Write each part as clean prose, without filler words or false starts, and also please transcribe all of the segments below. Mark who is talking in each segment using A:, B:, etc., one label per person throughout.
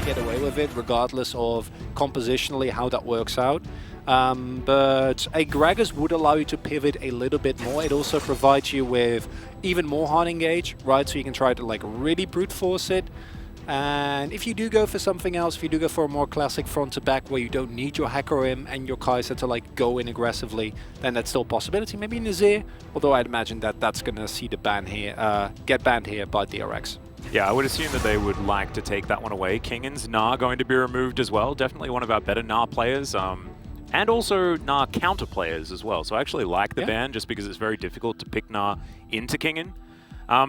A: get away with it, regardless of compositionally how that works out. But a Gragas would allow you to pivot a little bit more. It also provides you with even more hard engage, right? So you can try to like really brute force it. And if you do go for something else, if you do go for a more classic front to back where you don't need your Hecarim and your Kai'Sa to like go in aggressively, then that's still a possibility. Maybe Nazir, although I'd imagine that that's going to see the ban here, get banned here by DRX.
B: Yeah, I would assume that they would like to take that one away. Kingan's Gnar going to be removed as well. Definitely one of our better Gnar players. And also Gnar counter players as well. So I actually like the ban just because it's very difficult to pick Gnar into Kingan.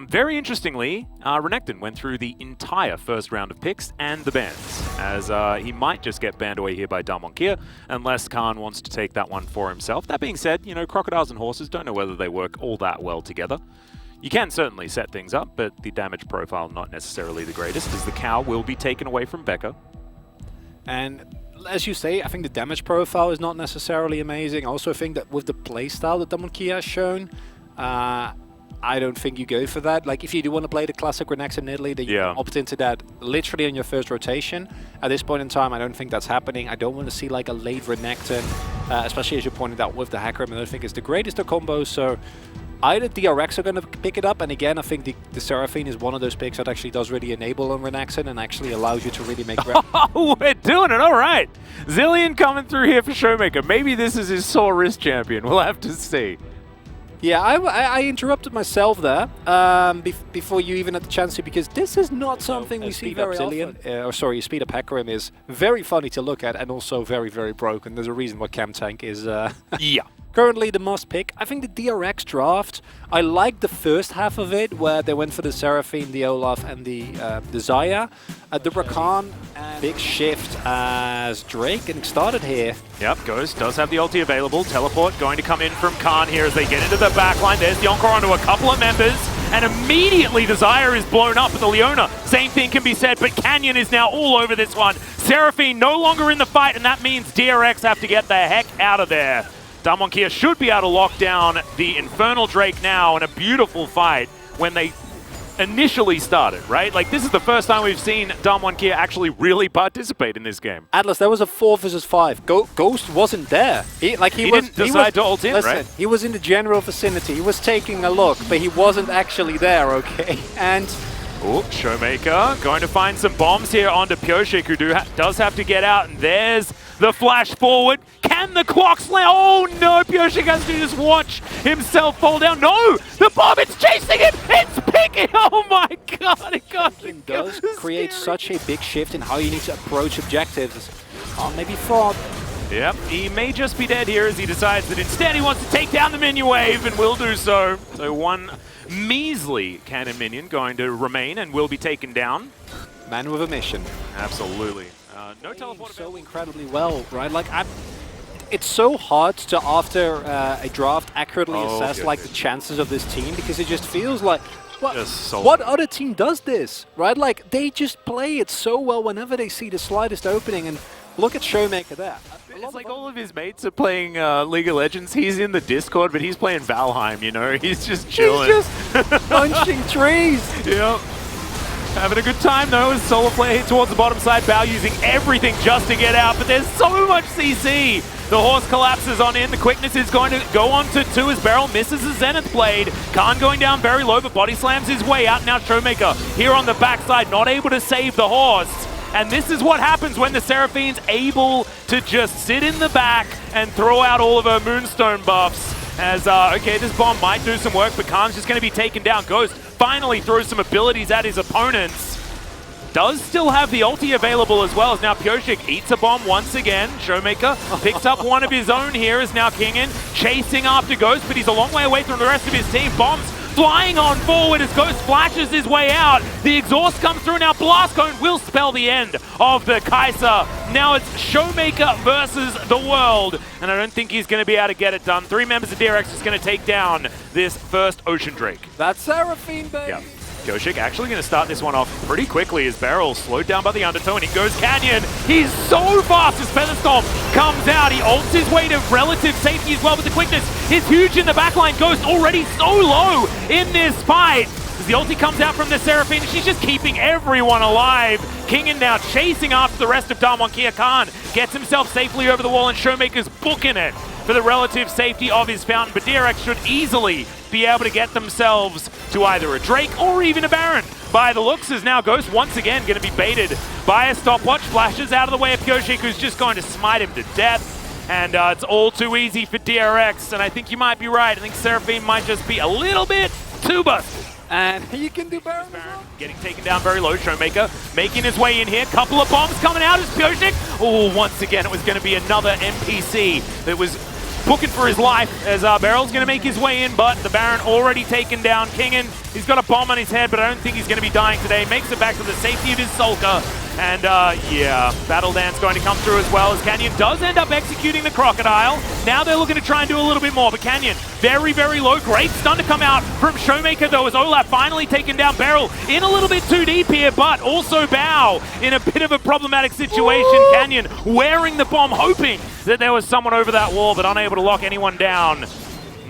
B: Very interestingly, Renekton went through the entire first round of picks and the bans, as he might just get banned away here by Damwon unless Khan wants to take that one for himself. That being said, you know, crocodiles and horses, don't know whether they work all that well together. You can certainly set things up, but the damage profile not necessarily the greatest, as the cow will be taken away from Becca.
A: And as you say, I think the damage profile is not necessarily amazing. I also think that with the playstyle that Damwon has shown, I don't think you go for that. Like, if you do want to play the classic Renekton in Italy, then you can opt into that literally on your first rotation. At this point in time, I don't think that's happening. I don't want to see like a late Renekton, especially as you pointed out with the Hecarim. I don't think it's the greatest of combos, so either DRX are going to pick it up, and again, I think the Seraphine is one of those picks that actually does really enable on Renekton and actually allows you to really make...
B: Oh, we're doing it, all right. Zilean coming through here for ShowMaker. Maybe this is his sore wrist champion. We'll have to see.
A: Yeah, I interrupted myself there before you even had the chance to, because this is not something we see very often. Sorry, speed up Hecarim is very funny to look at and also very, very broken. There's a reason why Cam Tank is currently the must pick. I think the DRX draft, I liked the first half of it where they went for the Seraphine, the Olaf, and the Xayah. The Rakan, big shift as Drake getting started here.
B: Yep, Ghost does have the ulti available. Teleport going to come in from Khan here as they get into the backline. There's the Encore onto a couple of members, and immediately the Xayah is blown up with the Leona. Same thing can be said, but Canyon is now all over this one. Seraphine no longer in the fight, and that means DRX have to get the heck out of there. Damwon should be able to lock down the Infernal Drake now in a beautiful fight when they initially started, right? Like, this is the first time we've seen Damwon actually really participate in this game.
A: Atlas, that was a 4 versus 5. Ghost wasn't there. He
B: didn't decide to ult in, right?
A: He was in the general vicinity. He was taking a look, but he wasn't actually there, okay? And...
B: oh, ShowMaker going to find some bombs here onto Pyoshik, who does have to get out, and there's the flash forward. Can the clock slam? Oh no, Pyoshik has to just watch himself fall down. No, the bomb, it's chasing him. It's picking. Oh my god,
A: it does create such a big shift in how you need to approach objectives. Maybe fraud.
B: Yep, he may just be dead here as he decides that instead he wants to take down the minion wave and will do so. So one measly cannon minion going to remain and will be taken down.
A: Man with a mission.
B: Absolutely. No teleport.
A: So incredibly well, right? Like, it's so hard to, after a draft, accurately assess like the chances of this team, because it just feels like, what other team does this, right? Like, they just play it so well whenever they see the slightest opening, and look at ShowMaker there.
B: It's like all of his mates are playing League of Legends. He's in the Discord, but he's playing Valheim, you know? He's just chilling.
A: He's just punching trees.
B: Yep. Having a good time, though, as solo player here towards the bottom side. Bao using everything just to get out, but there's so much CC. The horse collapses on in. The quickness is going to go on to 2 as Beryl misses the Zenith Blade. Khan going down very low, but body slams his way out. Now ShowMaker here on the backside, not able to save the horse. And this is what happens when the Seraphine's able to just sit in the back and throw out all of her Moonstone buffs. As, okay, this bomb might do some work, but Khan's just going to be taken down. Ghost finally throws some abilities at his opponents. Does still have the ulti available as well, as now Pyoshik eats a bomb once again. ShowMaker picks up one of his own here, as now Kingan chasing after Ghost, but he's a long way away from the rest of his team. Bombs flying on forward as Ghost flashes his way out. The exhaust comes through now. Blast Cone will spell the end of the Kai'Sa. Now it's ShowMaker versus the world, and I don't think he's going to be able to get it done. 3 members of DRX is going to take down this first Ocean Drake.
A: That's Seraphine, baby.
B: Yep. Pyoshik actually going to start this one off pretty quickly as Beryl slowed down by the undertow, and he goes Canyon. He's so fast as Featherstorm comes out. He ults his way to relative safety as well, but the quickness is huge in the backline. Ghost already so low in this fight. The ulti comes out from the Seraphine, and she's just keeping everyone alive. Kingen now chasing after the rest of Damwon Khan. Gets himself safely over the wall, and ShowMaker's booking it for the relative safety of his fountain. But DRX should easily be able to get themselves to either a Drake or even a Baron. By the looks, as now Ghost once again going to be baited by a stopwatch. Flashes out of the way of Pyoshik, who's just going to smite him to death. And it's all too easy for DRX, and I think you might be right. I think Seraphine might just be a little bit too busted.
A: And you can do Baron.
B: Getting taken down very low. ShowMaker making his way in here. Couple of bombs coming out as Pyoshik. Oh, once again, it was going to be another NPC that was booking for his life as Beryl's going to make his way in, but the Baron already taken down. Kingen, he's got a bomb on his head, but I don't think he's going to be dying today. Makes it back to the safety of his Sulker. And yeah, Battle Dance going to come through as well, as Canyon does end up executing the Crocodile. Now they're looking to try and do a little bit more, but Canyon very, very low. Great stun to come out from ShowMaker though, as Olaf finally taken down Beryl in a little bit too deep here, but also Bao in a bit of a problematic situation. Ooh. Canyon wearing the bomb, hoping that there was someone over that wall, but unable to lock anyone down.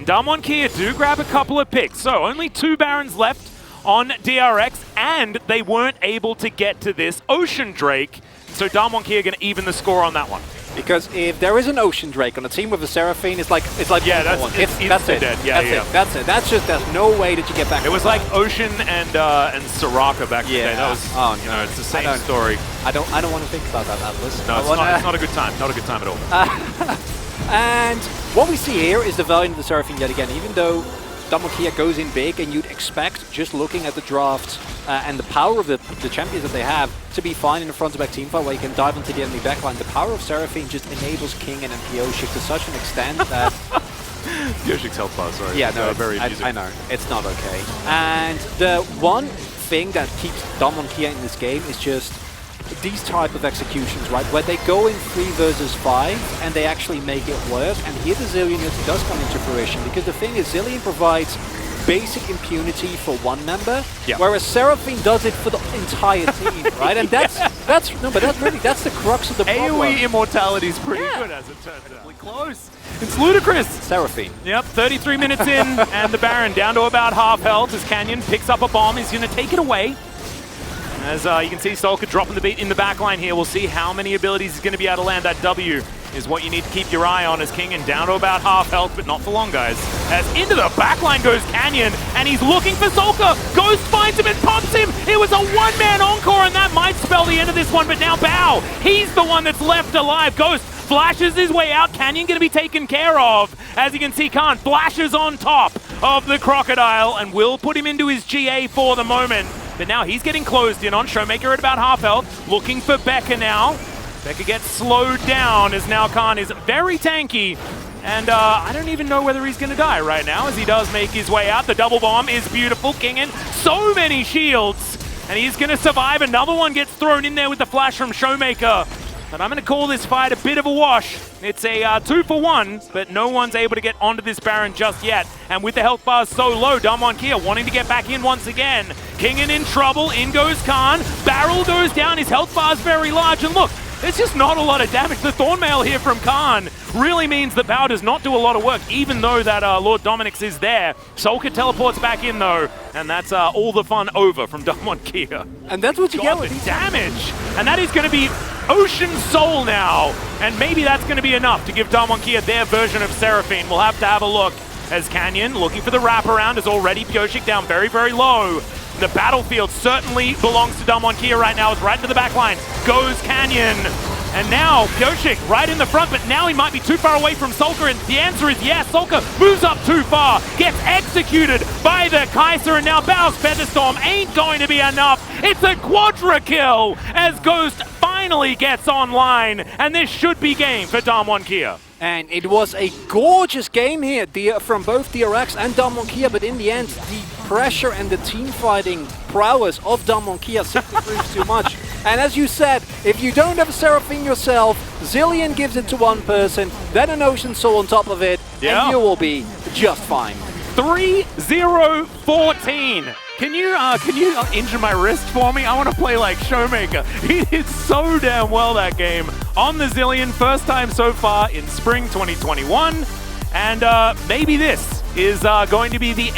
B: Damwon do grab a couple of picks, so only 2 Barons left on DRX, and they weren't able to get to this Ocean Drake. So Damwon are going to even the score on that one.
A: Because if there is an Ocean Drake on a team with a Seraphine, it's like
B: yeah, that's it.
A: Dead.
B: Yeah,
A: that's it. That's just, there's no way that you get back.
B: It was like Ocean and Soraka back in the day. That was, you know, it's the same story.
A: I don't want to think about that, Atlas.
B: No, it's not a good time. Not a good time at all.
A: And what we see here is the value of the Seraphine yet again. Even though Damwon goes in big, and you'd expect, just looking at the draft and the power of the champions that they have, to be fine in a front-to-back teamfight where you can dive into the enemy backline. The power of Seraphine just enables Kingen and Pyoshik to such an extent that...
B: Pyoshik's health bar, sorry.
A: Yeah, no,
B: very
A: I know. It's not okay. And the one thing that keeps Damwon in this game is just these type of executions, right? Where they go in 3 versus 5 and they actually make it work. And here the Zilean does come into fruition, because the thing is, Zilean provides basic impunity for one member, whereas Seraphine does it for the entire team, right? And that's the crux of the problem.
B: AoE immortality is pretty good, as it turns out. Close. It's ludicrous.
A: Seraphine.
B: Yep, 33 minutes in, and the Baron down to about half health as Canyon picks up a bomb. He's going to take it away. As you can see, Sulker dropping the beat in the backline here. We'll see how many abilities he's going to be able to land. That W is what you need to keep your eye on, as Kingen down to about half health, but not for long, guys. As into the backline goes Canyon, and he's looking for Sulker. Ghost finds him and pumps him. It was a one-man encore, and that might spell the end of this one, but now Bao, he's the one that's left alive. Ghost flashes his way out. Canyon going to be taken care of. As you can see, Khan flashes on top of the Crocodile and will put him into his GA for the moment. But now he's getting closed in on. ShowMaker at about half health, looking for Becca now. Becca gets slowed down as now Khan is very tanky. And I don't even know whether he's going to die right now, as he does make his way out. The double bomb is beautiful. Kingen, so many shields. And he's going to survive. Another one gets thrown in there with the flash from ShowMaker. But I'm going to call this fight a bit of a wash. It's a 2-for-1, but no one's able to get onto this Baron just yet. And with the health bars so low, Damwon wanting to get back in once again. Kingen in trouble, in goes Khan. Barrel goes down, his health bar's very large. And look, there's just not a lot of damage. The Thornmail here from Khan really means that Bao does not do a lot of work, even though that Lord Dominic's is there. Sulker teleports back in though, and that's all the fun over from Damwon.
A: And that's what you get with
B: the damage. And that is going to be Ocean Soul now. And maybe that's going to be enough to give Damwon their version of Seraphine. We'll have to have a look, as Canyon looking for the wraparound is already Pyoshik down very, very low. The battlefield certainly belongs to Damwon right now. It's right into the back line. Goes Canyon. And now Pyoshik right in the front, but now he might be too far away from Sulker, and the answer is yes. Sulker moves up too far, gets executed by the Kaiser, and now Bao's Featherstorm ain't going to be enough. It's a quadra kill as Ghost finally gets online, and this should be game for Damwon.
A: And it was a gorgeous game here from both DRX and Damwon, but in the end, the pressure and the team fighting prowess of Damwon simply proves too much. And as you said, if you don't have a Seraphine yourself, Zilean gives it to one person, then an Ocean Soul on top of it, and you will be just fine.
B: 3-0-14. Can you injure my wrist for me? I want to play like ShowMaker. He did so damn well that game on the Zilean, first time so far in spring 2021. And maybe this is going to be the